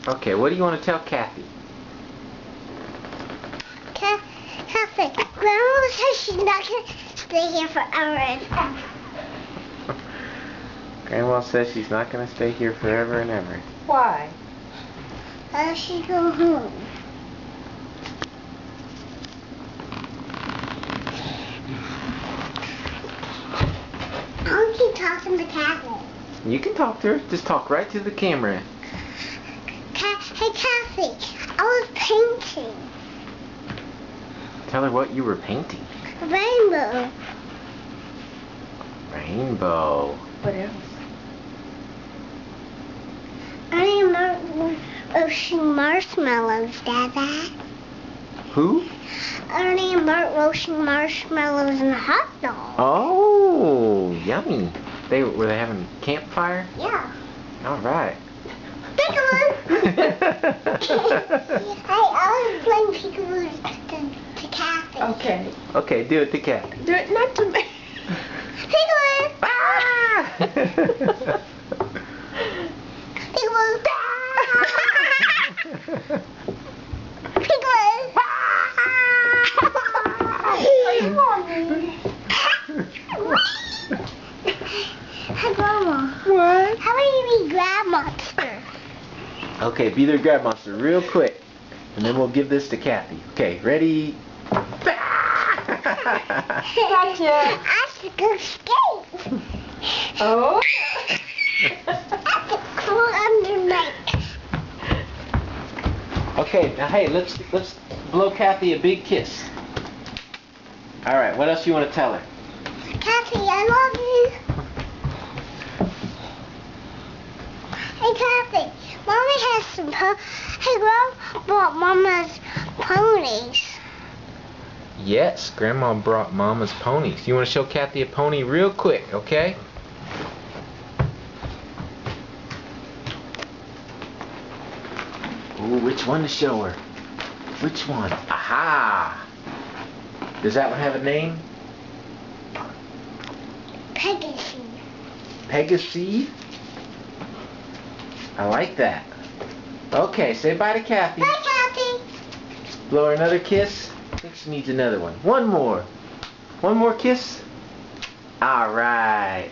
Okay, what do you want to tell Kathy? Kathy, Grandma says she's not going to stay here forever and ever. Grandma says she's not going to stay here forever and ever. Why? She go home. I'll keep talking to Kathy. You can talk to her. Just talk right to the camera. Hey, Kathy, I was painting. Tell her what you were painting. A rainbow. Rainbow. What else? Ernie and Bert were roasting marshmallows, Dada. Who? Ernie and Bert roasting marshmallows and hot dogs. Oh, yummy. Were they having campfire? Yeah. All right. Peekaboo! I was playing peekaboo to Kathy. Okay. Okay, do it to Kathy. Do it not to me. Peekaboo! Ah! Peekaboo! Peekaboo! Hi, Grandma. What? How about you be Grab Monster? Okay, be their grab monster real quick. And then we'll give this to Kathy. Okay, ready? Gotcha. I should go skate. Oh. That's a cool underneath. Okay, now hey, let's blow Kathy a big kiss. All right, what else you want to tell her? Kathy, I love you. Hey, Kathy, Mommy has some Hey, Grandma bought Mama's ponies. Yes, Grandma brought Mama's ponies. You want to show Kathy a pony real quick, okay? Ooh, which one to show her? Which one? Aha! Does that one have a name? Pegasus. Pegasus? I like that. Okay, say bye to Kathy. Bye, Kathy. Blow her another kiss. I think she needs another one. One more. One more kiss. All right.